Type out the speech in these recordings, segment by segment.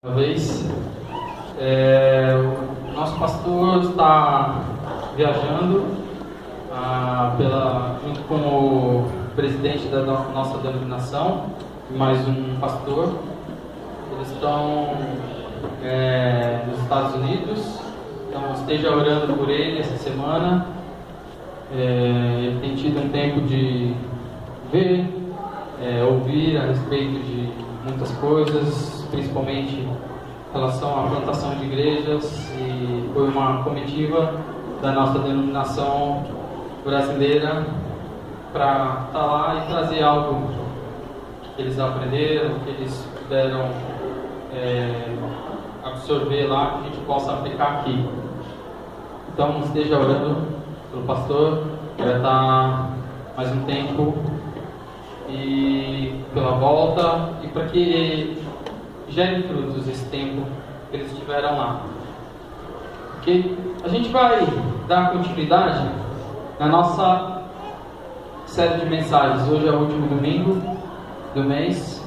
Uma vez, o nosso pastor está viajando junto com o presidente da nossa denominação e mais um pastor. Eles estão nos Estados Unidos, então esteja orando por ele essa semana. Ele tem tido um tempo de ver, ouvir a respeito de muitas coisas, principalmente em relação à plantação de igrejas, e foi uma comitiva da nossa denominação brasileira para estar lá e trazer algo que eles aprenderam, que eles puderam absorver lá, que a gente possa aplicar aqui. Então esteja orando pelo pastor, que vai estar mais um tempo, e pela volta, e para que gere frutos esse tempo que eles estiveram lá. Porque a gente vai dar continuidade na nossa série de mensagens. Hoje é o último domingo do mês,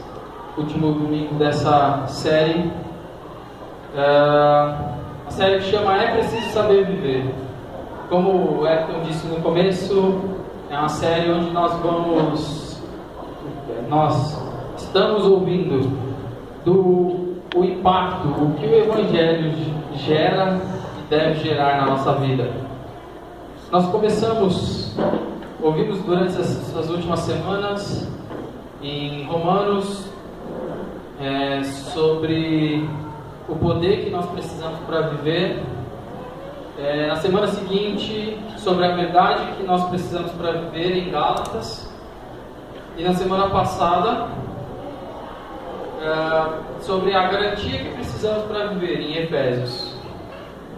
último domingo dessa série. A série que chama É Preciso Saber Viver. Como o Elton disse no começo, é uma série onde nós estamos ouvindo o impacto, o que o Evangelho gera e deve gerar na nossa vida. Nós ouvimos durante essas últimas semanas em Romanos sobre o poder que nós precisamos para viver. Na semana seguinte, sobre a verdade que nós precisamos para viver em Gálatas. E na semana passada, sobre a garantia que precisamos para viver em Efésios.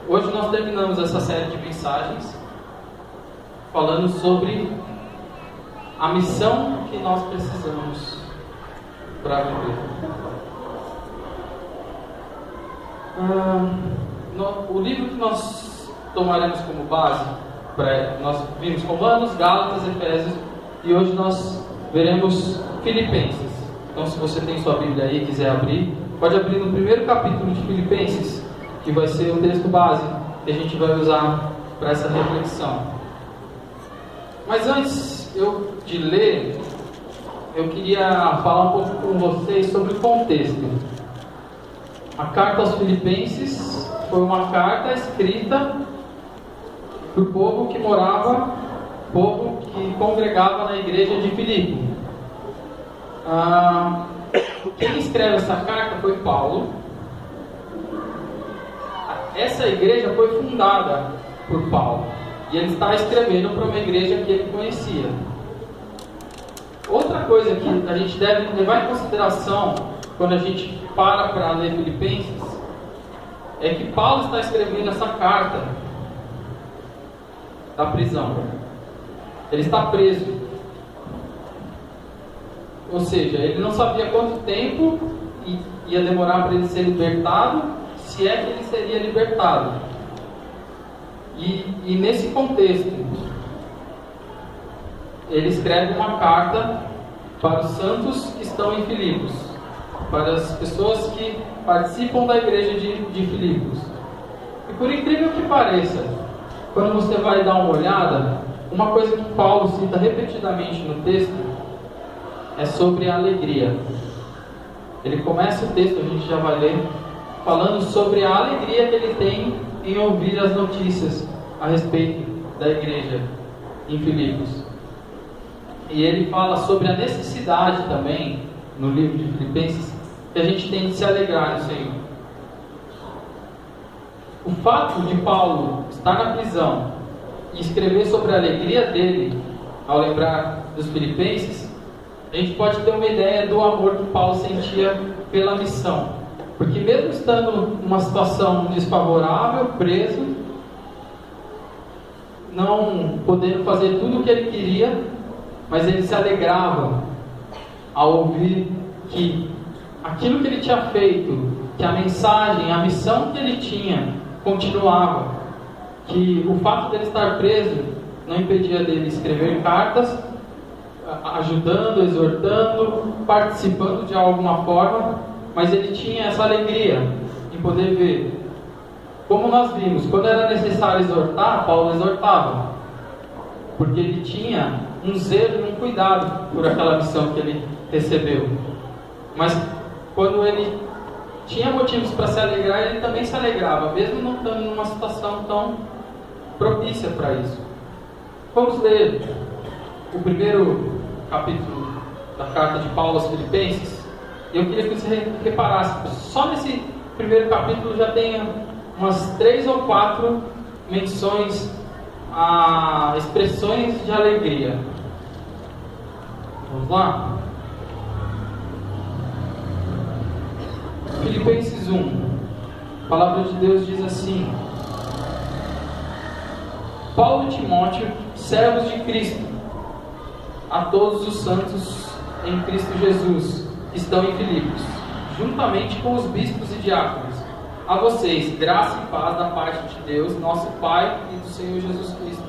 Hoje nós terminamos essa série de mensagens falando sobre a missão que nós precisamos para viver. O livro que nós tomaremos como base, nós vimos Romanos, Gálatas, Efésios, e hoje nós veremos Filipenses. Então, se você tem sua Bíblia aí e quiser abrir, pode abrir no primeiro capítulo de Filipenses, que vai ser o texto base que a gente vai usar para essa reflexão. Mas antes de ler, eu queria falar um pouco com vocês sobre o contexto. A carta aos Filipenses foi uma carta escrita para o povo que congregava na igreja de Filipe. Quem escreve essa carta foi Paulo. Essa igreja foi fundada por Paulo, e ele está escrevendo para uma igreja que ele conhecia. Outra coisa que a gente deve levar em consideração quando a gente para ler Filipenses é que Paulo está escrevendo essa carta da prisão. Ele está preso. Ou seja, ele não sabia quanto tempo ia demorar para ele ser libertado, se é que ele seria libertado. E nesse contexto, ele escreve uma carta para os santos que estão em Filipos, para as pessoas que participam da igreja de Filipos. E por incrível que pareça, quando você vai dar uma olhada, uma coisa que Paulo cita repetidamente no texto é sobre a alegria. Ele começa o texto, a gente já vai ler, falando sobre a alegria que ele tem em ouvir as notícias a respeito da igreja em Filipos. E ele fala sobre a necessidade também, no livro de Filipenses, que a gente tem de se alegrar no Senhor. O fato de Paulo estar na prisão e escrever sobre a alegria dele ao lembrar dos Filipenses, a gente pode ter uma ideia do amor que Paulo sentia pela missão. Porque mesmo estando numa situação desfavorável, preso, não podendo fazer tudo o que ele queria, mas ele se alegrava ao ouvir que aquilo que ele tinha feito, que a mensagem, a missão que ele tinha, continuava. Que o fato dele estar preso não impedia dele escrever cartas, ajudando, exortando, participando de alguma forma, mas ele tinha essa alegria em poder ver. Como nós vimos, quando era necessário exortar, Paulo exortava, porque ele tinha um zelo e um cuidado por aquela missão que ele recebeu. Mas quando ele tinha motivos para se alegrar, ele também se alegrava, mesmo não estando numa situação tão propícia para isso. Vamos ler o primeiro capítulo da carta de Paulo aos Filipenses. Eu queria que você reparasse, só nesse primeiro capítulo já tem umas 3 ou 4 menções a expressões de alegria. Vamos lá? Filipenses 1. A palavra de Deus diz assim: Paulo e Timóteo, servos de Cristo, a todos os santos em Cristo Jesus, que estão em Filipos, juntamente com os bispos e diáconos, a vocês, graça e paz da parte de Deus, nosso Pai e do Senhor Jesus Cristo.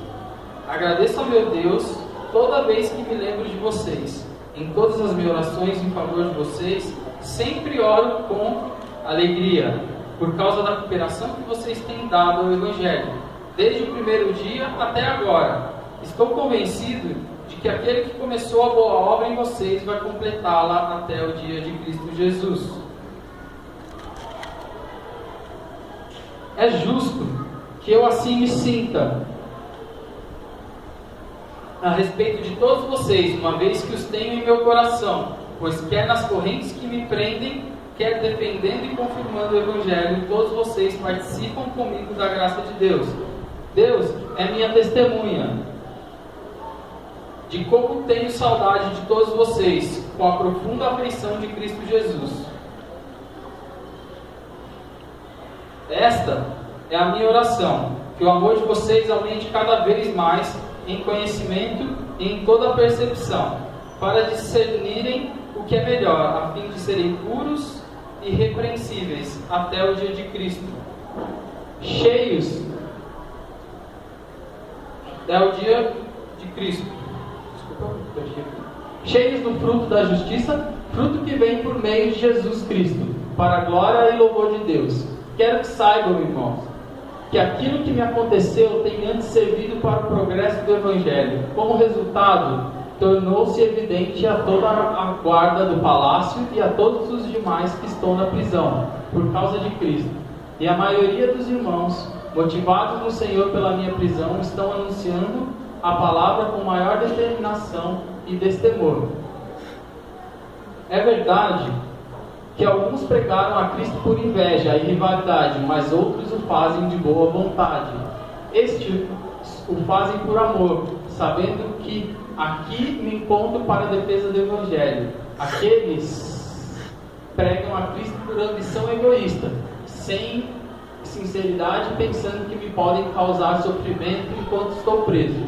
Agradeço ao meu Deus toda vez que me lembro de vocês. Em todas as minhas orações em favor de vocês, sempre oro com alegria, por causa da cooperação que vocês têm dado ao Evangelho, desde o primeiro dia até agora. Estou convencido de que aquele que começou a boa obra em vocês vai completá-la até o dia de Cristo Jesus. É justo que eu assim me sinta a respeito de todos vocês, uma vez que os tenho em meu coração, pois quer nas correntes que me prendem, quer defendendo e confirmando o Evangelho, todos vocês participam comigo da graça de Deus. Deus é minha testemunha de como tenho saudade de todos vocês, com a profunda afeição de Cristo Jesus. Esta é a minha oração, que o amor de vocês aumente cada vez mais em conhecimento e em toda a percepção, para discernirem o que é melhor, a fim de serem puros e irrepreensíveis até o dia de Cristo. Cheios é o dia de Cristo. Cheios do fruto da justiça, fruto que vem por meio de Jesus Cristo, para a glória e louvor de Deus. Quero que saibam, irmãos, que aquilo que me aconteceu tem antes servido para o progresso do Evangelho. Como resultado, tornou-se evidente a toda a guarda do palácio e a todos os demais que estão na prisão, por causa de Cristo. E a maioria dos irmãos, motivados no Senhor pela minha prisão, estão anunciando a palavra com maior determinação e destemor. É verdade que alguns pregaram a Cristo por inveja e rivalidade, mas outros o fazem de boa vontade. Estes o fazem por amor, sabendo que aqui me encontro para a defesa do Evangelho. Aqueles pregam a Cristo por ambição egoísta, sem sinceridade, pensando que me podem causar sofrimento enquanto estou preso.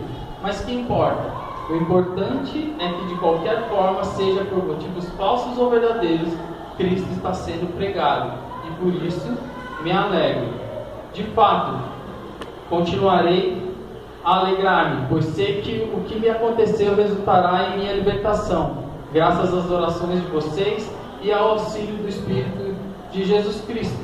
Mas que importa? O importante é que de qualquer forma, seja por motivos falsos ou verdadeiros, Cristo está sendo pregado, e por isso me alegro. De fato, continuarei a alegrar-me, pois sei que o que me aconteceu resultará em minha libertação, graças às orações de vocês e ao auxílio do Espírito de Jesus Cristo.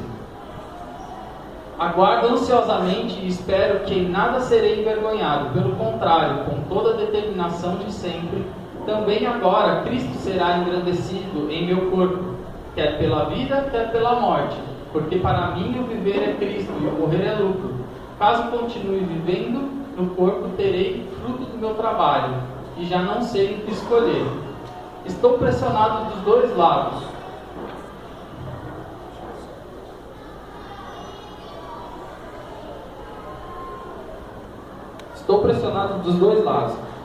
Aguardo ansiosamente e espero que em nada serei envergonhado, pelo contrário, com toda a determinação de sempre, também agora Cristo será engrandecido em meu corpo, quer pela vida, quer pela morte, porque para mim o viver é Cristo e o morrer é lucro. Caso continue vivendo, no corpo terei fruto do meu trabalho, e já não sei o que escolher. Estou pressionado dos dois lados.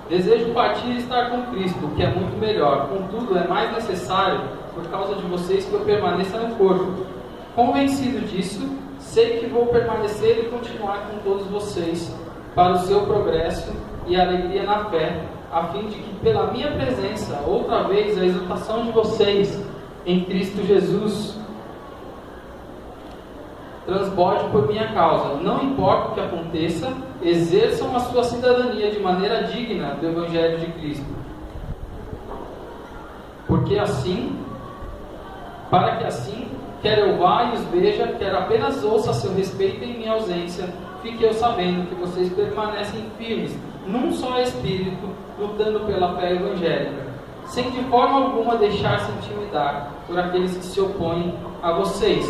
Desejo partir e estar com Cristo, o que é muito melhor. Contudo, é mais necessário, por causa de vocês, que eu permaneça no corpo. Convencido disso, sei que vou permanecer e continuar com todos vocês, para o seu progresso e alegria na fé, a fim de que, pela minha presença, outra vez, a exultação de vocês em Cristo Jesus transborde por minha causa. Não importa o que aconteça, exerçam a sua cidadania de maneira digna do Evangelho de Cristo. Porque assim para que assim, quer eu vá e os veja, quer apenas ouça a seu respeito em minha ausência, fique eu sabendo que vocês permanecem firmes, num só espírito, lutando pela fé evangélica, sem de forma alguma deixar-se intimidar por aqueles que se opõem a vocês.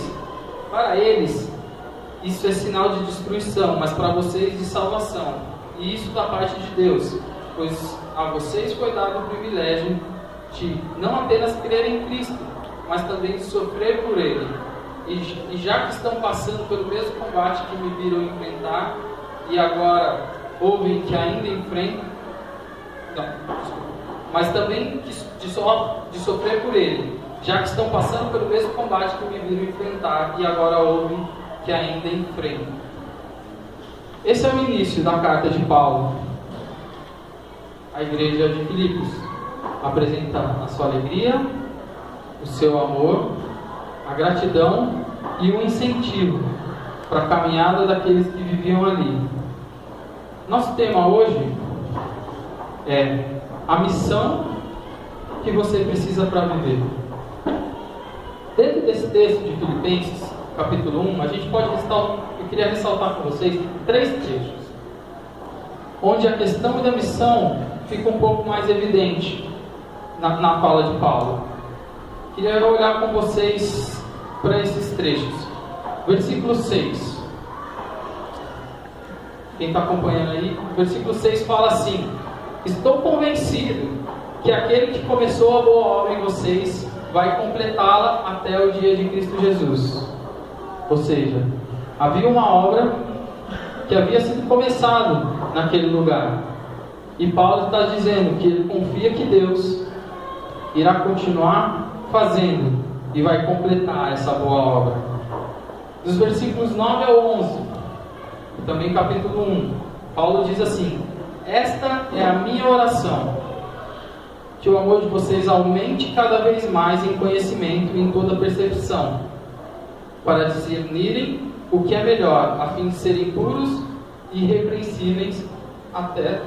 Para eles, isso é sinal de destruição, mas para vocês de salvação, e isso da parte de Deus, pois a vocês foi dado o privilégio de não apenas crer em Cristo, mas também de sofrer por Ele. E já que estão passando pelo mesmo combate que me viram enfrentar, e agora ouvem que ainda enfrentam, mas também de sofrer por Ele, já que estão passando pelo mesmo combate que me viram enfrentar, e agora ouvem que ainda enfrentam. Esse é o início da carta de Paulo à igreja de Filipos. Apresenta a sua alegria, o seu amor, a gratidão e o incentivo para a caminhada daqueles que viviam ali. Nosso tema hoje é a missão que você precisa para viver. Dentro desse texto de Filipenses, capítulo 1, a gente pode ressaltar, eu queria ressaltar com vocês 3 trechos, onde a questão da missão fica um pouco mais evidente na fala de Paulo. Queria olhar com vocês para esses trechos. Versículo 6. Quem está acompanhando aí, o versículo 6 fala assim: estou convencido que aquele que começou a boa obra em vocês vai completá-la até o dia de Cristo Jesus. Ou seja, havia uma obra que havia sido começada naquele lugar. E Paulo está dizendo que ele confia que Deus irá continuar fazendo e vai completar essa boa obra. Dos versículos 9 ao 11, também capítulo 1, Paulo diz assim: esta é a minha oração, que o amor de vocês aumente cada vez mais em conhecimento e em toda percepção, para discernirem o que é melhor, a fim de serem puros e irrepreensíveis até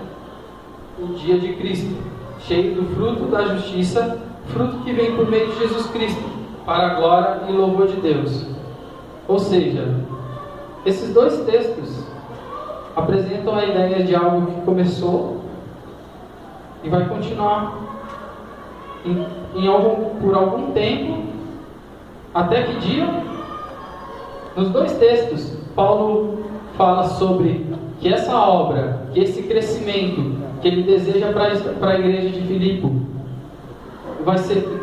o dia de Cristo, cheio do fruto da justiça, fruto que vem por meio de Jesus Cristo, para a glória e louvor de Deus. Ou seja, esses 2 textos apresentam a ideia de algo que começou e vai continuar por algum tempo. Até que dia? Nos 2 textos, Paulo fala sobre que essa obra, que esse crescimento que ele deseja para a igreja de Filipe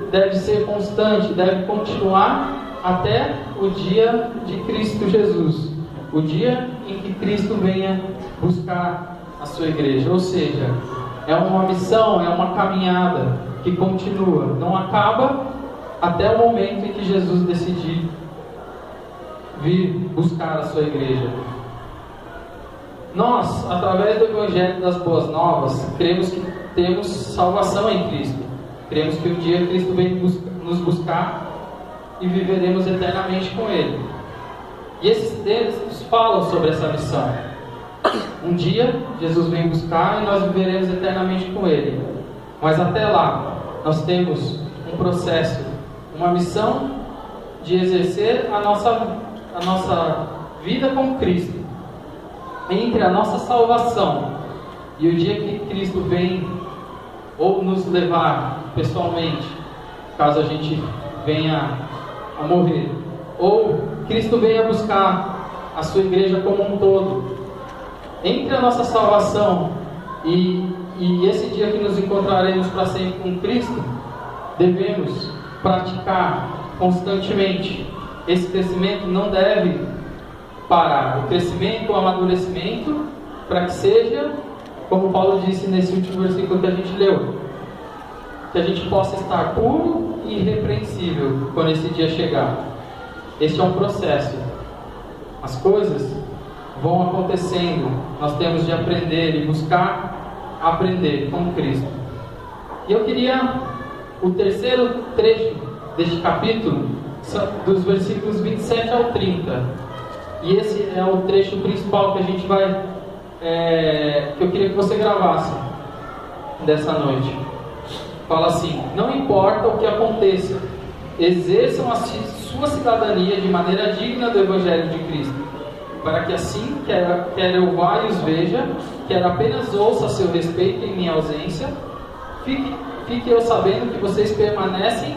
deve ser constante, deve continuar até o dia de Cristo Jesus, o dia em que Cristo venha buscar a sua igreja. Ou seja, é uma missão, é uma caminhada que continua, não acaba até o momento em que Jesus decidir vir buscar a sua igreja. Nós, através do Evangelho das Boas Novas, cremos que temos salvação em Cristo. Cremos que um dia Cristo vem nos buscar e viveremos eternamente com Ele. E esses textos falam sobre essa missão. Um dia Jesus vem buscar e nós viveremos eternamente com Ele. Mas até lá, nós temos um processo, uma missão de exercer a nossa vida com Cristo. Entre a nossa salvação e o dia que Cristo vem ou nos levar pessoalmente, caso a gente venha a morrer, ou Cristo venha buscar a sua igreja como um todo. Entre a nossa salvação e esse dia que nos encontraremos para sempre com Cristo, devemos praticar constantemente. Esse crescimento não deve parar. O crescimento, o amadurecimento, para que seja, como Paulo disse nesse último versículo que a gente leu, que a gente possa estar puro e irrepreensível quando esse dia chegar. Este é um processo. As coisas vão acontecendo. Nós temos de aprender e buscar aprender com Cristo. E eu queria, o terceiro trecho deste capítulo, dos versículos 27 ao 30. E esse é o trecho principal que a gente vai, que eu queria que você gravasse dessa noite. Fala assim: não importa o que aconteça, exerçam a sua cidadania de maneira digna do Evangelho de Cristo, para que assim, quer eu vá e os veja, quer apenas ouça a seu respeito em minha ausência, fique eu sabendo que vocês permanecem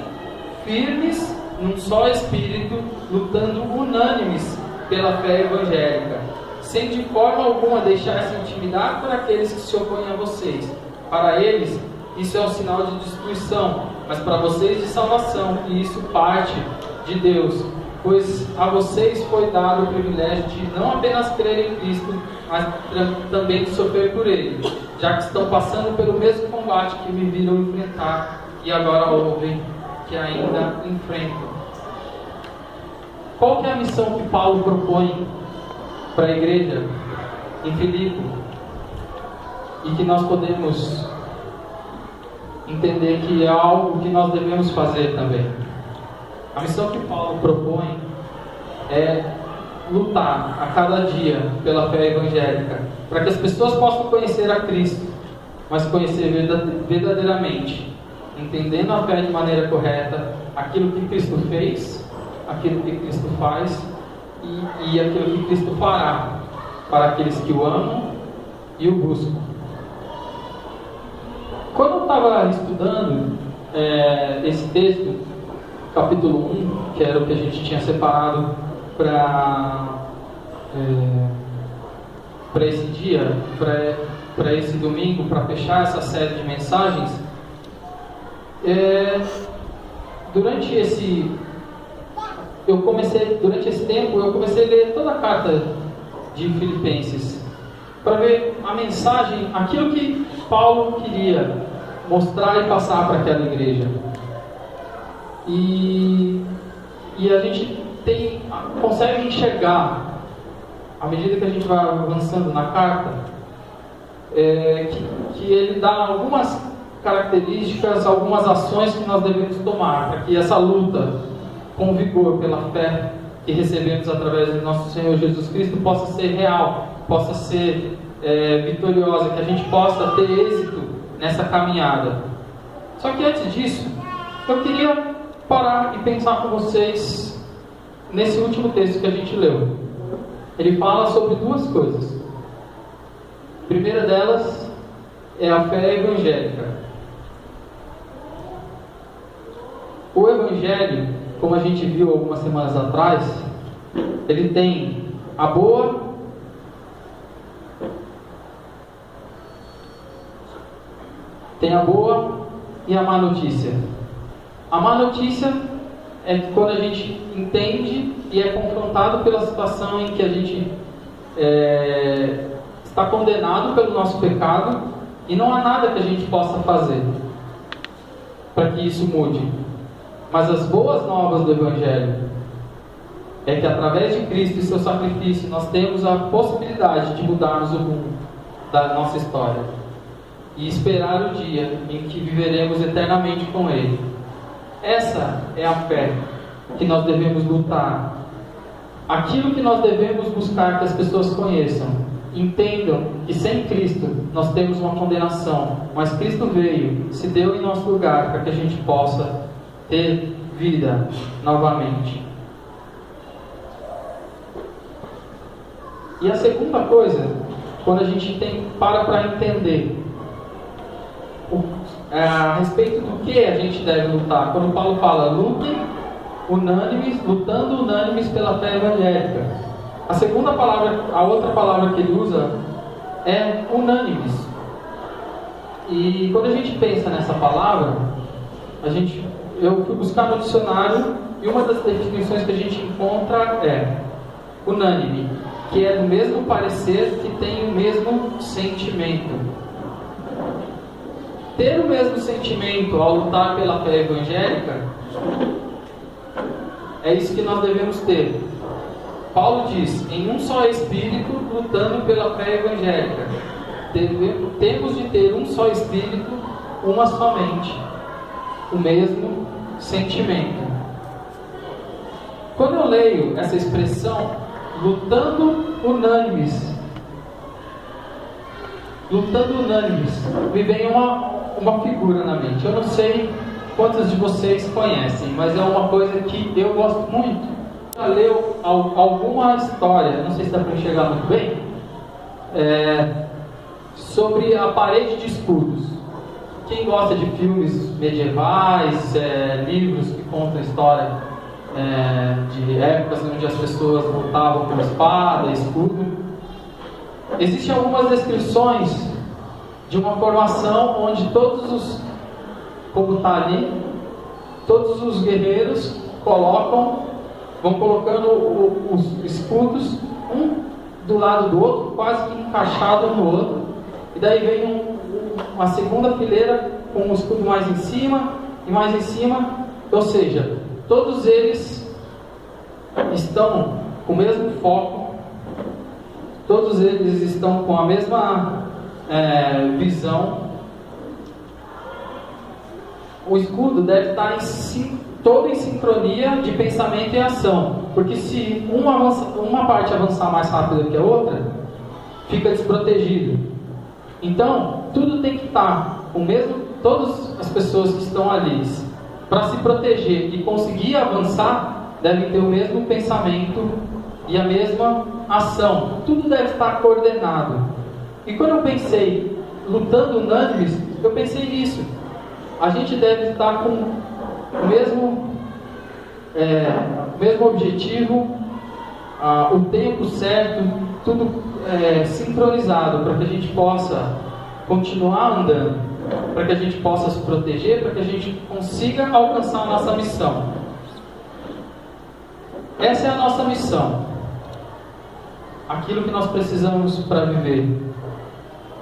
firmes num só espírito, lutando unânimes pela fé evangélica, sem de forma alguma deixar-se intimidar por aqueles que se opõem a vocês. Para eles, isso é um sinal de destruição, mas para vocês de salvação, e isso parte de Deus, pois a vocês foi dado o privilégio de não apenas crer em Cristo, mas também de sofrer por Ele, já que estão passando pelo mesmo combate que me viram enfrentar e agora ouvem que ainda enfrentam. Qual que é a missão que Paulo propõe para a igreja em Filipe e que nós podemos entender que é algo que nós devemos fazer também? A missão que Paulo propõe é lutar a cada dia pela fé evangélica, para que as pessoas possam conhecer a Cristo, mas conhecer verdadeiramente, entendendo a fé de maneira correta, aquilo que Cristo fez, aquilo que Cristo faz e aquilo que Cristo fará para aqueles que o amam e o buscam. Quando eu estava estudando esse texto, capítulo 1, que era o que a gente tinha separado para esse dia, para esse domingo, para fechar essa série de mensagens, durante esse tempo eu comecei a ler toda a carta de Filipenses, para ver a mensagem, aquilo que Paulo queria mostrar e passar para aquela igreja. E a gente consegue enxergar, à medida que a gente vai avançando na carta, que ele dá algumas características, algumas ações que nós devemos tomar para que essa luta com vigor pela fé que recebemos através do nosso Senhor Jesus Cristo possa ser real, possa ser vitoriosa, que a gente possa ter êxito nessa caminhada. Só que antes disso, eu queria parar e pensar com vocês nesse último texto que a gente leu. Ele fala sobre duas coisas. A primeira delas é a fé evangélica. O Evangelho, como a gente viu algumas semanas atrás, ele tem a boa e a má notícia. A má notícia é que quando a gente entende e é confrontado pela situação em que a gente está condenado pelo nosso pecado e não há nada que a gente possa fazer para que isso mude. Mas as boas novas do Evangelho é que através de Cristo e seu sacrifício nós temos a possibilidade de mudarmos o rumo da nossa história e esperar o dia em que viveremos eternamente com Ele. Essa é a fé que nós devemos lutar. Aquilo que nós devemos buscar que as pessoas conheçam, entendam que sem Cristo nós temos uma condenação, mas Cristo veio, se deu em nosso lugar para que a gente possa ter vida novamente. E a segunda coisa, quando a gente para entender a respeito do que a gente deve lutar, quando Paulo fala lutem lutando unânimes pela fé evangélica, a outra palavra que ele usa é unânimes. E quando a gente pensa nessa palavra, eu fui buscar no dicionário e uma das definições que a gente encontra é unânime, que é do mesmo parecer, que tem o mesmo sentimento. Ter o mesmo sentimento ao lutar pela fé evangélica, é isso que nós devemos ter. Paulo diz, em um só espírito, lutando pela fé evangélica. Temos de ter um só espírito, uma só mente, o mesmo sentimento. Quando eu leio essa expressão, lutando unânimes, me vem uma figura na mente. Eu não sei quantos de vocês conhecem, mas é uma coisa que eu gosto muito. Já leu alguma história, não sei se dá para enxergar muito bem, sobre a parede de escudos. Quem gosta de filmes medievais, livros que contam história de épocas onde as pessoas lutavam com espada, escudo, existem algumas descrições de uma formação onde como está ali, todos os guerreiros vão colocando os escudos um do lado do outro, quase que encaixado no outro, e daí vem uma segunda fileira com um escudo mais em cima e mais em cima, ou seja, todos eles estão com o mesmo foco, todos eles estão com a mesma visão. O escudo deve estar todo em sincronia de pensamento e ação, porque se uma parte avançar mais rápido que a outra, fica desprotegido. Então, tudo tem que estar todas as pessoas que estão ali, para se proteger e conseguir avançar, devem ter o mesmo pensamento e a mesma ação. Tudo deve estar coordenado. E quando eu pensei lutando unânimes, eu pensei nisso. A gente deve estar com o mesmo objetivo, o tempo certo, tudo sincronizado, para que a gente possa continuar andando, para que a gente possa se proteger, para que a gente consiga alcançar a nossa missão. Essa é a nossa missão, aquilo que nós precisamos para viver.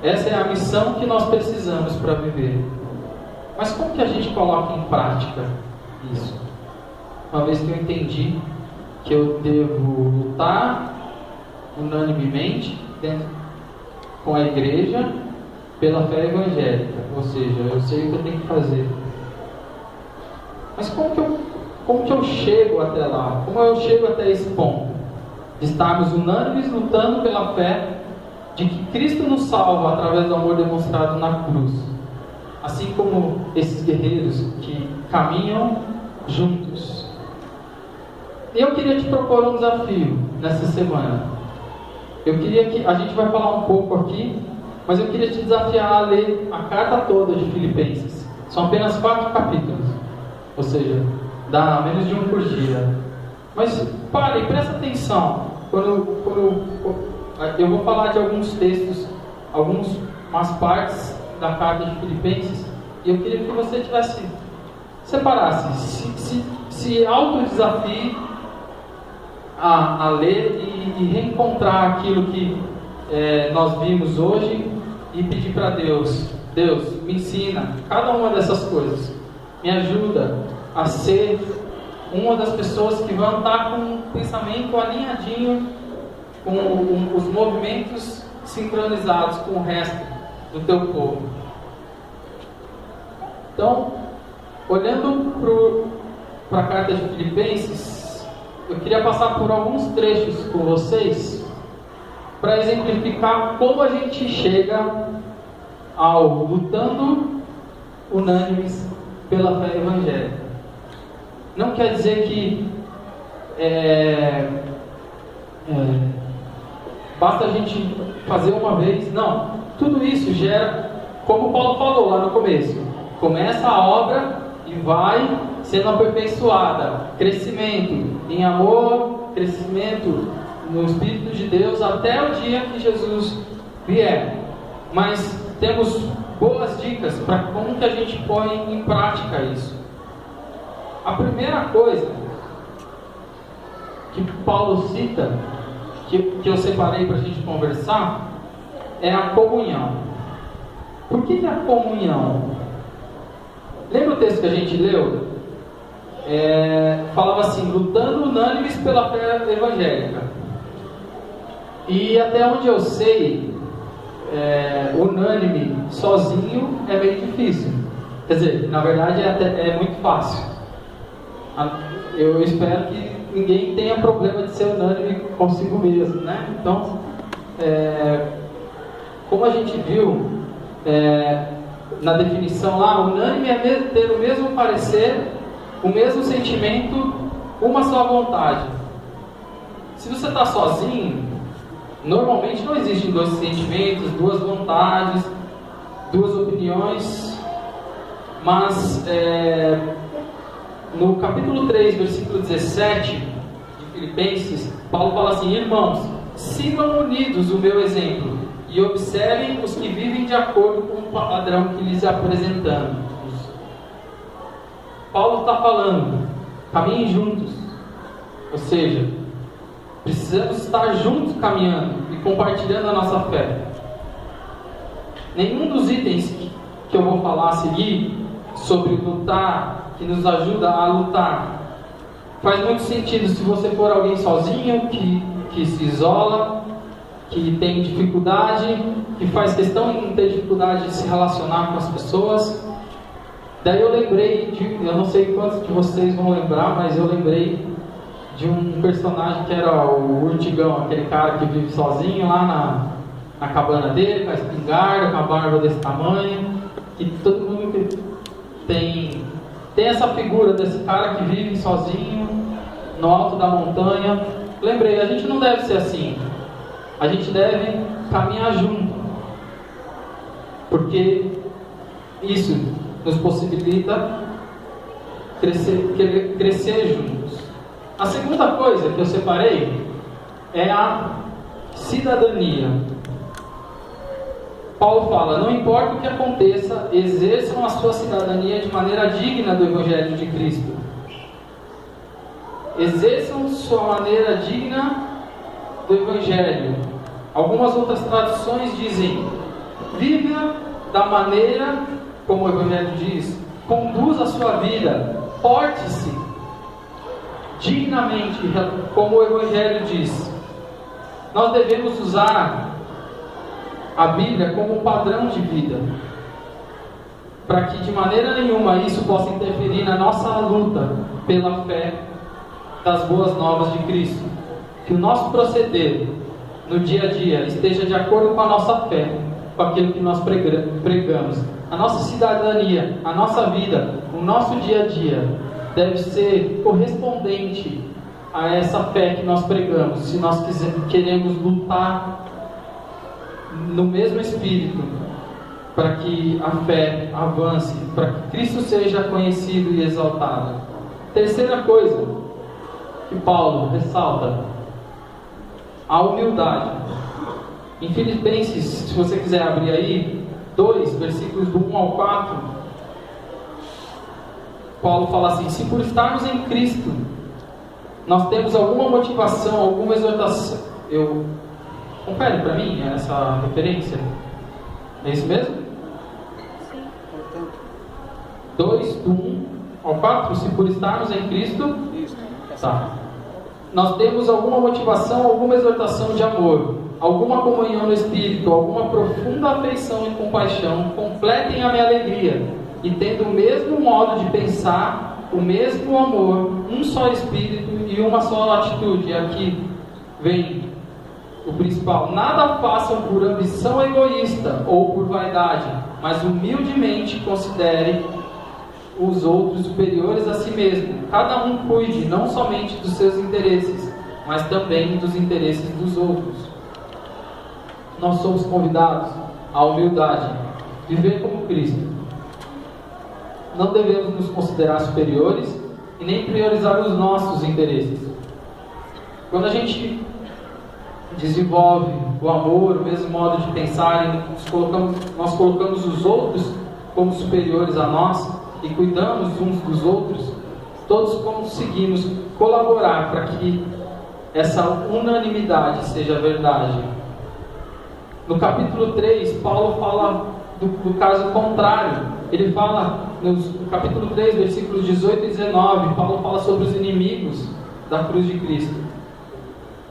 Essa é a missão que nós precisamos para viver. Mas como que a gente coloca em prática isso? Uma vez que eu entendi que eu devo lutar unanimemente com a igreja pela fé evangélica, ou seja, eu sei o que eu tenho que fazer. Mas como que eu chego até lá? Como eu chego até esse ponto? De estarmos unânimes lutando pela fé de que Cristo nos salva através do amor demonstrado na cruz. Assim como esses guerreiros que caminham juntos. E eu queria te propor um desafio nessa semana. Eu queria que a gente vai falar um pouco aqui, mas eu queria te desafiar a ler a carta toda de Filipenses. São apenas 4 capítulos, ou seja, dá menos de um por dia. Mas pare e presta atenção. Quando eu vou falar de alguns textos, algumas partes da carta de Filipenses, e eu queria que você separasse, se autodesafie a ler e reencontrar aquilo que nós vimos hoje e pedir para Deus, me ensina cada uma dessas coisas, me ajuda a ser uma das pessoas que vão estar com um pensamento alinhadinho, com os movimentos sincronizados com o resto do teu povo. Então, olhando para a carta de Filipenses, eu queria passar por alguns trechos com vocês para exemplificar como a gente chega ao lutando unânimes pela fé evangélica. Não quer dizer que basta a gente fazer uma vez. Não, tudo isso gera, como Paulo falou lá no começo, começa a obra e vai sendo aperfeiçoada, crescimento em amor, crescimento no Espírito de Deus até o dia que Jesus vier. Mas temos boas dicas para como que a gente põe em prática isso. A primeira coisa que Paulo cita, que eu separei para a gente conversar, é a comunhão. Por que a comunhão? Lembra o texto que a gente leu? Falava assim, lutando unânimes pela fé evangélica. E até onde eu sei, unânime sozinho é meio difícil. Quer dizer, na verdade é muito fácil. Eu espero que ninguém tenha problema de ser unânime consigo mesmo, né? Então, como a gente viu, na definição lá, unânime é ter o mesmo parecer, o mesmo sentimento, uma só vontade. Se você está sozinho, normalmente não existem dois sentimentos, duas vontades, duas opiniões, mas no capítulo 3, versículo 17 de Filipenses, Paulo fala assim: irmãos, sigam unidos o meu exemplo e observem os que vivem de acordo com o padrão que lhes apresentamos. Paulo está falando, caminhem juntos, ou seja, precisamos estar juntos caminhando e compartilhando a nossa fé. Nenhum dos itens que eu vou falar a seguir sobre lutar, que nos ajuda a lutar, faz muito sentido se você for alguém sozinho, que se isola, que tem dificuldade, que faz questão em ter dificuldade de se relacionar com as pessoas. Daí eu lembrei eu não sei quantos de vocês vão lembrar, mas eu lembrei de um personagem que era o Urtigão, aquele cara que vive sozinho lá na cabana dele, com a espingarda, com a barba desse tamanho, que todo mundo tem essa figura desse cara que vive sozinho no alto da montanha. Lembrei, a gente não deve ser assim, a gente deve caminhar junto, porque isso nos possibilita crescer juntos. A segunda coisa que eu separei é a cidadania. Paulo fala: não importa o que aconteça, exerçam a sua cidadania de maneira digna do Evangelho de Cristo. Exerçam sua maneira digna do Evangelho. Algumas outras traduções dizem: viva da maneira como o Evangelho diz, conduza a sua vida, porte-se dignamente, como o Evangelho diz. Nós devemos usar a Bíblia como padrão de vida, para que de maneira nenhuma isso possa interferir na nossa luta pela fé das boas novas de Cristo. Que o nosso proceder no dia a dia esteja de acordo com a nossa fé, com aquilo que nós pregamos. A nossa cidadania, a nossa vida, o nosso dia a dia deve ser correspondente a essa fé que nós pregamos, se nós queremos lutar no mesmo espírito, para que a fé avance, para que Cristo seja conhecido e exaltado. Terceira coisa que Paulo ressalta: a humildade. Em Filipenses, se você quiser abrir aí, 2, versículos do 1 ao 4, Paulo fala assim: se por estarmos em Cristo, nós temos alguma motivação, alguma exortação. Confere para mim essa referência. É isso mesmo? Sim. 2, do 1 ao 4, se por estarmos em Cristo. Isso. Tá. Nós temos alguma motivação, alguma exortação de amor, alguma comunhão no Espírito, alguma profunda afeição e compaixão, completem a minha alegria, e tendo o mesmo modo de pensar, o mesmo amor, um só Espírito e uma só atitude. E aqui vem o principal: nada façam por ambição egoísta ou por vaidade, mas humildemente considerem os outros superiores a si mesmo. Cada um cuide não somente dos seus interesses, mas também dos interesses dos outros. Nós somos convidados à humildade, viver como Cristo. Não devemos nos considerar superiores e nem priorizar os nossos interesses. Quando a gente desenvolve o amor, o mesmo modo de pensar, nós colocamos os outros como superiores a nós e cuidamos uns dos outros, todos conseguimos colaborar para que essa unanimidade seja verdade. No capítulo 3, Paulo fala do caso contrário. Ele fala, no capítulo 3, versículos 18 e 19, Paulo fala sobre os inimigos da cruz de Cristo.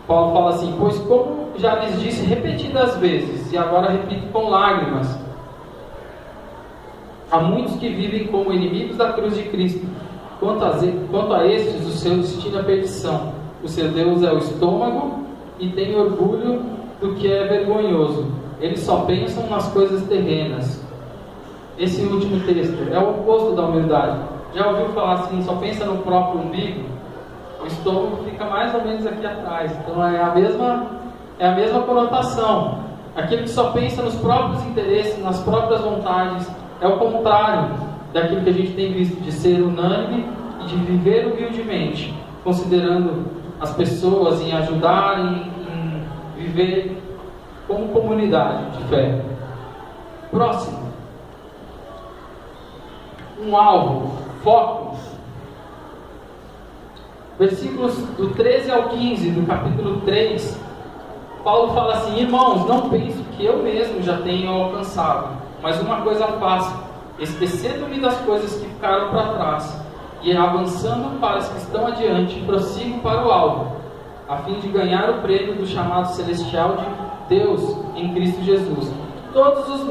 Paulo fala assim: pois como já lhes disse repetidas vezes, e agora repito com lágrimas, há muitos que vivem como inimigos da cruz de Cristo. Quanto a estes, o seu destino é perdição. O seu Deus é o estômago e tem orgulho do que é vergonhoso. Eles só pensam nas coisas terrenas. esse último texto? É o oposto da humildade. Já ouviu falar assim, só pensa no próprio umbigo? O estômago fica mais ou menos aqui atrás. Então é a mesma conotação. Aquele que só pensa nos próprios interesses, nas próprias vontades, é o contrário daquilo que a gente tem visto, de ser unânime e de viver humildemente, considerando as pessoas, em ajudar, em viver como comunidade de fé. Próximo. Um alvo, foco. Versículos do 13 ao 15 do capítulo 3, Paulo fala assim: irmãos, não penso que eu mesmo já tenho alcançado, mas uma coisa faço, esquecendo-me das coisas que ficaram para trás, e avançando para as que estão adiante, prossigo para o alvo, a fim de ganhar o prêmio do chamado celestial de Deus em Cristo Jesus. Todos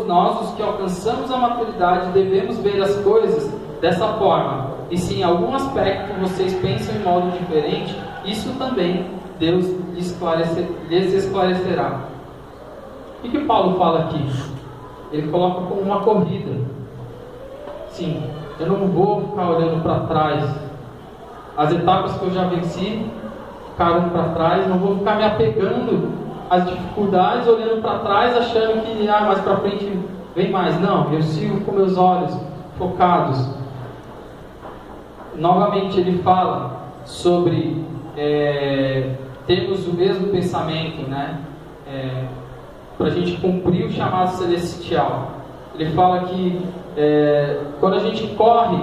nós, os que alcançamos a maturidade, devemos ver as coisas dessa forma. E se em algum aspecto vocês pensam em modo diferente, isso também Deus lhes esclarecerá. O que Paulo fala aqui? Ele coloca como uma corrida. Sim, eu não vou ficar olhando para trás. As etapas que eu já venci ficaram para trás. Não vou ficar me apegando às dificuldades, olhando para trás, achando que mais para frente vem mais. Não, eu sigo com meus olhos focados. Novamente ele fala sobre termos o mesmo pensamento, né? Para a gente cumprir o chamado celestial. Ele fala que quando a gente corre,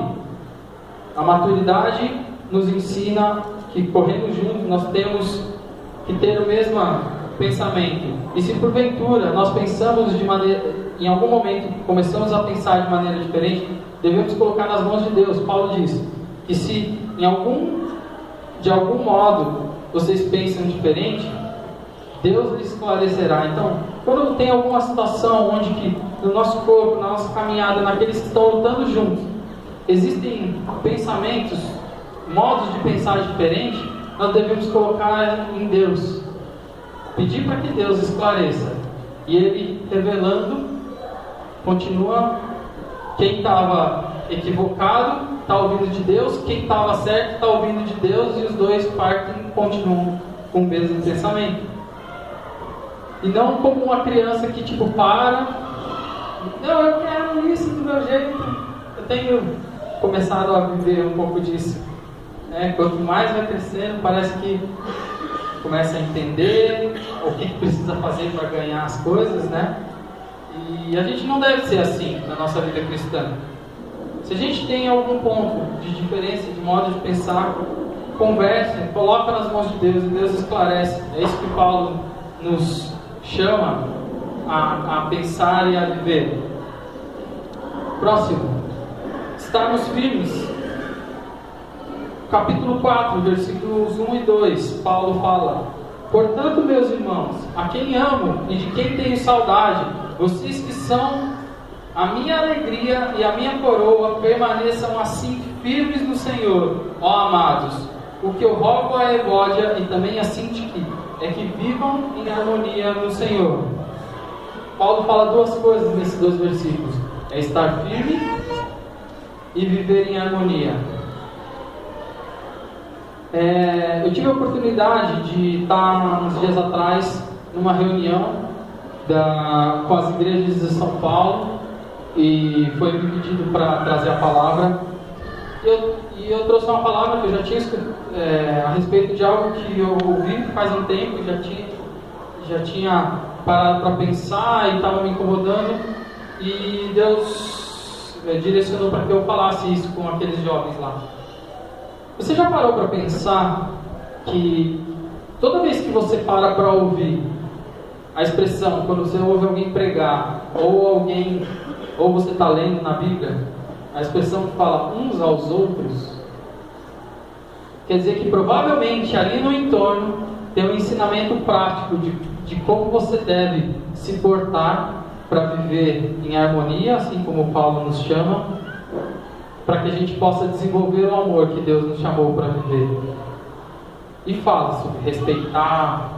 a maturidade nos ensina que correndo juntos nós temos que ter o mesmo pensamento. E se porventura nós pensamos em algum momento começamos a pensar de maneira diferente, devemos colocar nas mãos de Deus. Paulo diz que se de algum modo vocês pensam diferente, Deus lhes esclarecerá. Então, quando tem alguma situação onde que no nosso corpo, na nossa caminhada, naqueles que estão lutando juntos, existem pensamentos, modos de pensar diferentes, nós devemos colocar em Deus, pedir para que Deus esclareça, e Ele revelando, continua. Quem estava equivocado está ouvindo de Deus, quem estava certo está ouvindo de Deus, e os dois partem e continuam com o mesmo pensamento. E não como uma criança que para, não, eu quero isso do meu jeito. Eu tenho começado a viver um pouco disso, né? Quanto mais vai crescendo, parece que começa a entender o que precisa fazer para ganhar as coisas, né? E a gente não deve ser assim na nossa vida cristã. Se a gente tem algum ponto de diferença de modo de pensar, converse, coloca nas mãos de Deus e Deus esclarece. É isso que Paulo nos chama a pensar e a viver. Próximo. Estarmos firmes. Capítulo 4, versículos 1 e 2, Paulo fala: portanto, meus irmãos, a quem amo e de quem tenho saudade, vocês que são a minha alegria e a minha coroa, permaneçam assim firmes no Senhor, ó amados. O que eu rogo a Evódia e também a Sintique é que vivam em harmonia no Senhor. Paulo fala duas coisas nesses dois versículos: é estar firme e viver em harmonia. Eu tive a oportunidade de estar uns dias atrás numa reunião com as igrejas de São Paulo, e foi me pedido para trazer a palavra. E eu trouxe uma palavra que eu já tinha a respeito de algo que eu ouvi faz um tempo, já tinha parado para pensar e estava me incomodando, e Deus direcionou para que eu falasse isso com aqueles jovens lá. Você já parou para pensar que toda vez que você para ouvir a expressão, quando você ouve alguém pregar, ou você está lendo na Bíblia, a expressão que fala uns aos outros, quer dizer que provavelmente ali no entorno tem um ensinamento prático de como você deve se portar para viver em harmonia, assim como Paulo nos chama, para que a gente possa desenvolver o amor que Deus nos chamou para viver. E fala sobre respeitar,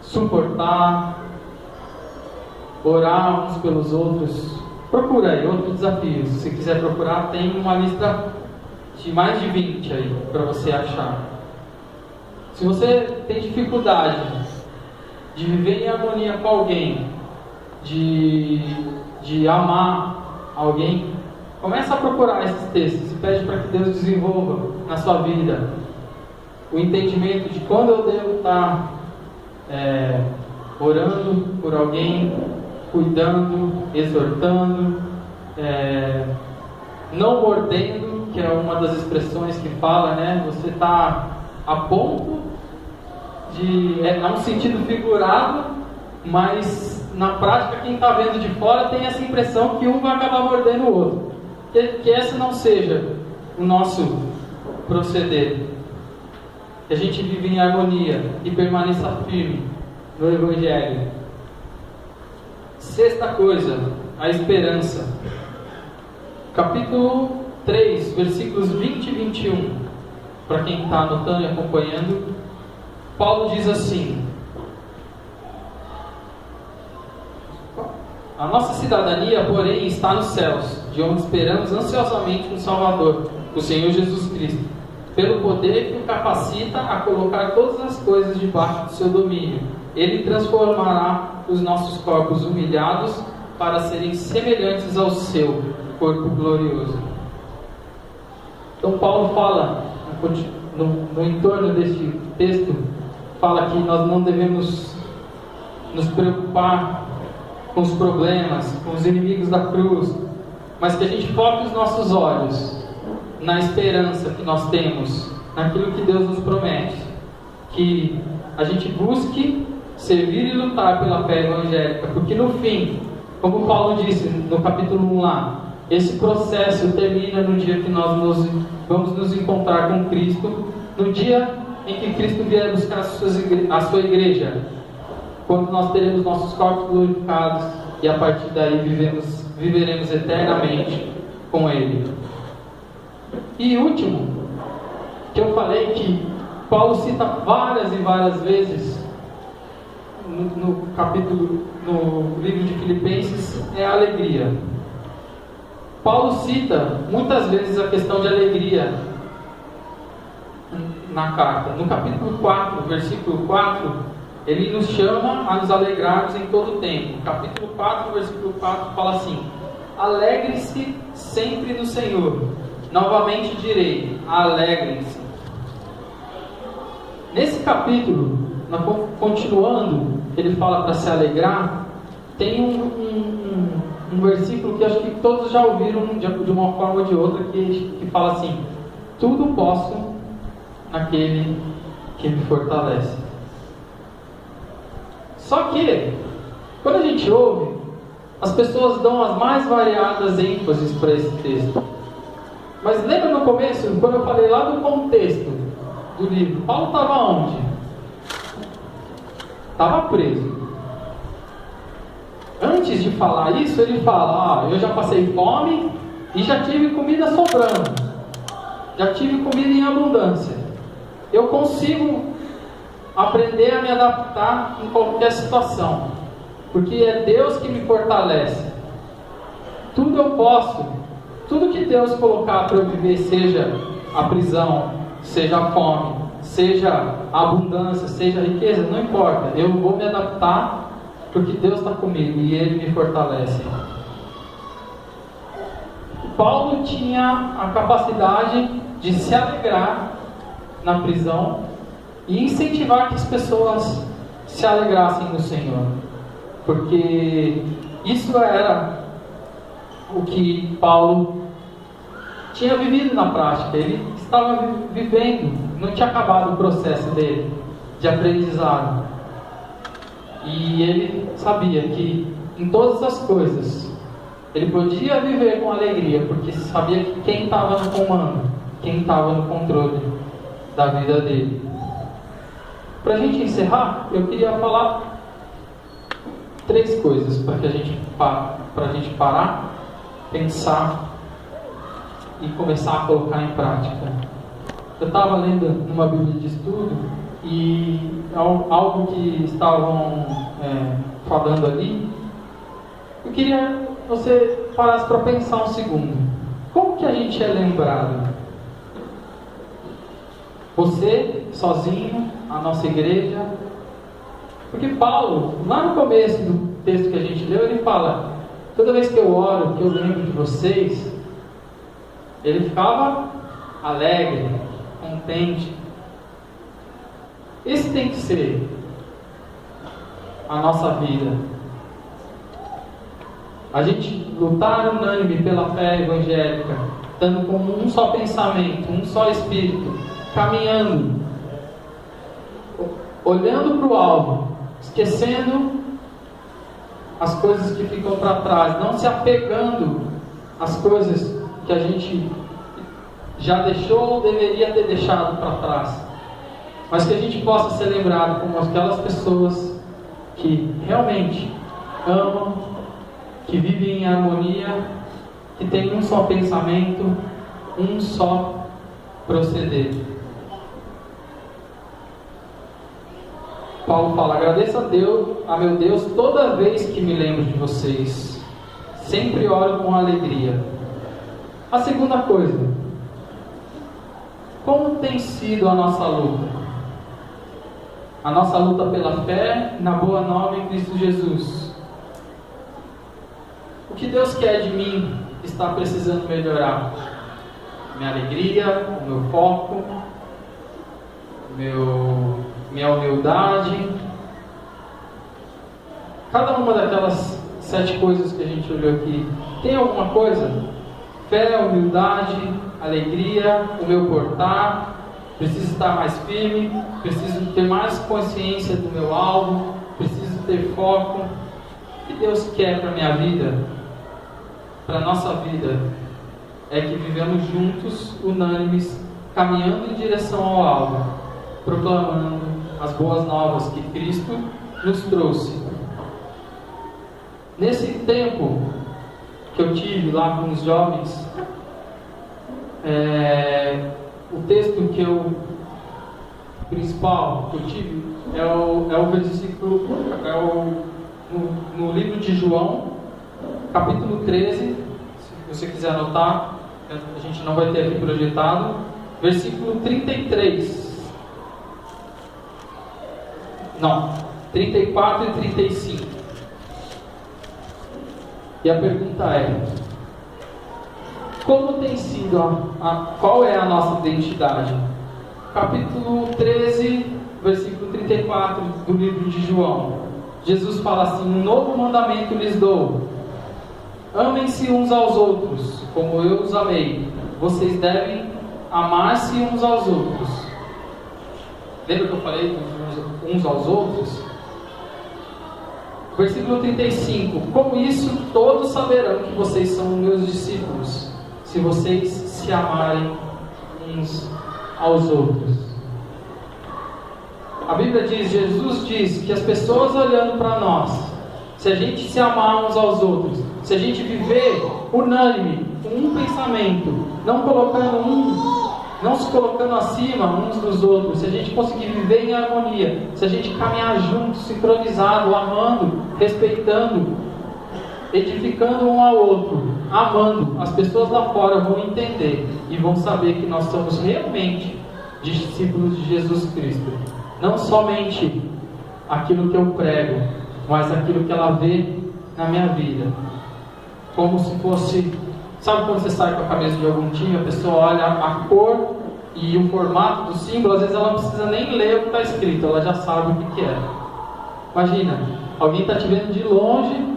suportar, orar uns pelos outros, Procura aí, outro desafio. Se quiser procurar, tem uma lista de mais de 20 aí para você achar. Se você tem dificuldade de viver em harmonia com alguém, de amar alguém, começa a procurar esses textos e pede para que Deus desenvolva na sua vida o entendimento de quando eu devo estar orando por alguém, cuidando, exortando, não mordendo, que é uma das expressões que fala, né? Você está a ponto de... é um sentido figurado, mas na prática quem está vendo de fora tem essa impressão que um vai acabar mordendo o outro. Que esse não seja o nosso proceder. Que a gente vive em harmonia e permaneça firme no Evangelho. Sexta coisa, a esperança. Capítulo 3, versículos 20 e 21. Para quem está anotando e acompanhando, Paulo diz assim: a nossa cidadania, porém, está nos céus, de onde esperamos ansiosamente um Salvador, o Senhor Jesus Cristo, pelo poder que o capacita a colocar todas as coisas debaixo do seu domínio. Ele transformará os nossos corpos humilhados para serem semelhantes ao seu corpo glorioso. Então Paulo fala, no entorno deste texto, fala que nós não devemos nos preocupar com os problemas, com os inimigos da cruz, mas que a gente foque os nossos olhos na esperança que nós temos, naquilo que Deus nos promete, que a gente busque servir e lutar pela fé evangélica, porque no fim, como Paulo disse no capítulo 1 lá, esse processo termina no dia que nós vamos nos encontrar com Cristo, no dia em que Cristo vier buscar a sua igreja, quando nós teremos nossos corpos glorificados e a partir daí viveremos eternamente com Ele. E último, que eu falei que Paulo cita várias e várias vezes no livro de Filipenses, é a alegria. Paulo cita muitas vezes a questão de alegria na carta. No capítulo 4, versículo 4, ele nos chama a nos alegrarmos em todo o tempo. No capítulo 4, versículo 4, fala assim: alegre-se sempre no Senhor. Novamente direi, alegrem-se. Nesse capítulo, continuando, ele fala para se alegrar, tem um versículo que acho que todos já ouviram de uma forma ou de outra, que fala assim: tudo posso naquele que me fortalece. Só que, quando a gente ouve, as pessoas dão as mais variadas ênfases para esse texto. Mas lembra no começo, quando eu falei lá do contexto do livro, Paulo estava onde? Estava preso. Antes de falar isso, ele fala: eu já passei fome e já tive comida sobrando, já tive comida em abundância, eu consigo aprender a me adaptar em qualquer situação, porque é Deus que me fortalece. Tudo eu posso, tudo que Deus colocar para eu viver, seja a prisão, seja a fome, seja a abundância, seja a riqueza, não importa, eu vou me adaptar, porque Deus está comigo e Ele me fortalece. Paulo tinha a capacidade de se alegrar na prisão e incentivar que as pessoas se alegrassem no Senhor, porque isso era o que Paulo tinha vivido na prática. Ele estava vivendo, não tinha acabado o processo dele de aprendizado, e ele sabia que em todas as coisas ele podia viver com alegria, porque sabia que quem estava no comando, quem estava no controle da vida dele. Para a gente encerrar, eu queria falar 3 coisas para a gente parar, pensar e começar a colocar em prática. Eu estava lendo numa Bíblia de estudo e algo que estavam falando ali, eu queria você parasse para pensar um segundo. Como que a gente é lembrado? Você, sozinho, a nossa igreja? Porque Paulo, lá no começo do texto que a gente leu, ele fala: toda vez que eu oro, que eu lembro de vocês, ele ficava alegre, contente. Esse tem que ser a nossa vida. A gente lutar unânime pela fé evangélica, estando com um só pensamento, um só espírito, caminhando, olhando para o alvo, esquecendo as coisas que ficam para trás, não se apegando às coisas que a gente já deixou ou deveria ter deixado para trás, mas que a gente possa ser lembrado como aquelas pessoas que realmente amam, que vivem em harmonia, que têm um só pensamento, um só proceder. Paulo fala: agradeço a meu Deus toda vez que me lembro de vocês. Sempre oro com alegria. A segunda coisa: como tem sido a nossa luta? A nossa luta pela fé na boa nova em Cristo Jesus. O que Deus quer de mim está precisando melhorar. Minha alegria, o meu foco, minha humildade. Cada uma daquelas 7 coisas que a gente olhou aqui, tem alguma coisa? Fé, humildade, alegria, o meu portar. Preciso estar mais firme, preciso ter mais consciência do meu alvo, preciso ter foco. O que Deus quer para a minha vida, para a nossa vida, é que vivemos juntos, unânimes, caminhando em direção ao alvo, proclamando as boas novas que Cristo nos trouxe. Nesse tempo que eu tive lá com os jovens, o texto principal que eu tive é o versículo, no livro de João, capítulo 13, se você quiser anotar, a gente não vai ter aqui projetado, versículo 33. Não, 34 e 35. E a pergunta é: como tem sido qual é a nossa identidade? Capítulo 13, versículo 34 do livro de João. Jesus fala assim: um novo mandamento lhes dou: amem-se uns aos outros, como eu os amei. Vocês devem amar-se uns aos outros. Lembra que eu falei uns aos outros? Versículo 35: com isso todos saberão que vocês são meus discípulos, se vocês se amarem uns aos outros. A Bíblia diz, Jesus diz que as pessoas olhando para nós, se a gente se amar uns aos outros, se a gente viver unânime, com um pensamento, não se colocando acima uns dos outros, se a gente conseguir viver em harmonia, se a gente caminhar junto, sincronizado, amando, respeitando, edificando um ao outro, amando, as pessoas lá fora vão entender e vão saber que nós somos realmente discípulos de Jesus Cristo. Não somente aquilo que eu prego, mas aquilo que ela vê na minha vida. Como se fosse... Sabe quando você sai com a camisa de algum time, a pessoa olha a cor e o formato do símbolo, às vezes ela não precisa nem ler o que está escrito, ela já sabe o que é. Imagina, alguém está te vendo de longe,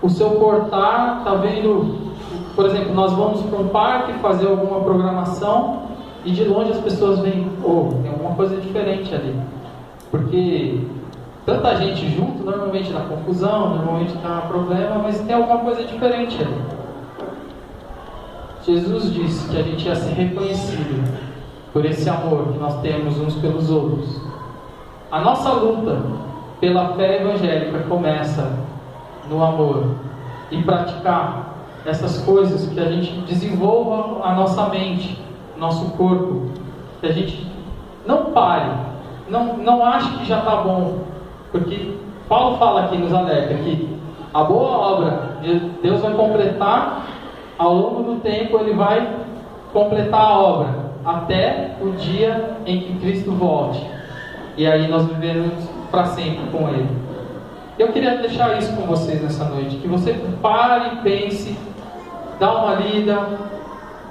o seu portar está vendo... Por exemplo, nós vamos para um parque fazer alguma programação e de longe as pessoas veem, tem alguma coisa diferente ali. Porque tanta gente junto, normalmente dá confusão, normalmente dá problema, mas tem alguma coisa diferente ali. Jesus disse que a gente ia ser reconhecido por esse amor que nós temos uns pelos outros. A nossa luta pela fé evangélica começa no amor. E praticar essas coisas, que a gente desenvolva a nossa mente, nosso corpo, que a gente não pare, não ache que já está bom, porque Paulo fala aqui, nos alerta, que A boa obra, Deus vai completar ao longo do tempo, Ele vai completar a obra até o dia em que Cristo volte. E aí nós vivemos para sempre com Ele. Eu queria deixar isso com vocês nessa noite, que você pare e pense, dá uma lida,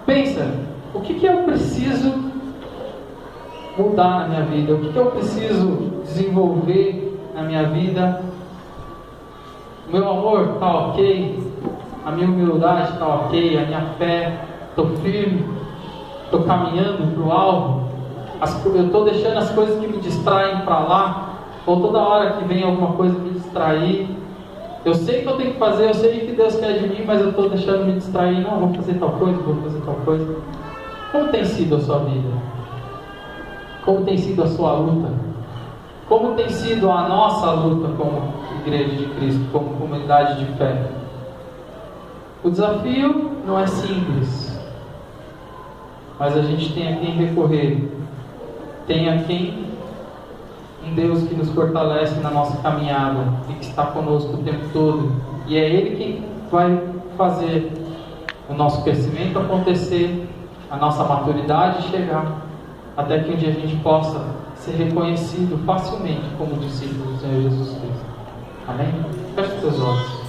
pensa, o que eu preciso mudar na minha vida? O que eu preciso desenvolver na minha vida? O meu amor está ok? A minha humildade está ok? A minha fé, estou firme? Estou caminhando para o alvo? Eu estou deixando as coisas que me distraem para lá? Ou toda hora que vem alguma coisa me distrair? Eu sei que eu tenho que fazer, eu sei que Deus quer de mim, mas eu estou deixando me distrair. Não, vou fazer tal coisa, vou fazer tal coisa. Como tem sido a sua vida? Como tem sido a sua luta? Como tem sido a nossa luta como Igreja de Cristo, como comunidade de fé? O desafio não é simples, mas a gente tem a quem recorrer, tem a quem um Deus que nos fortalece na nossa caminhada e que está conosco o tempo todo, e é Ele quem vai fazer o nosso crescimento acontecer, a nossa maturidade chegar, até que um dia a gente possa ser reconhecido facilmente como discípulo do Senhor Jesus Cristo. Amém? Feche os seus olhos.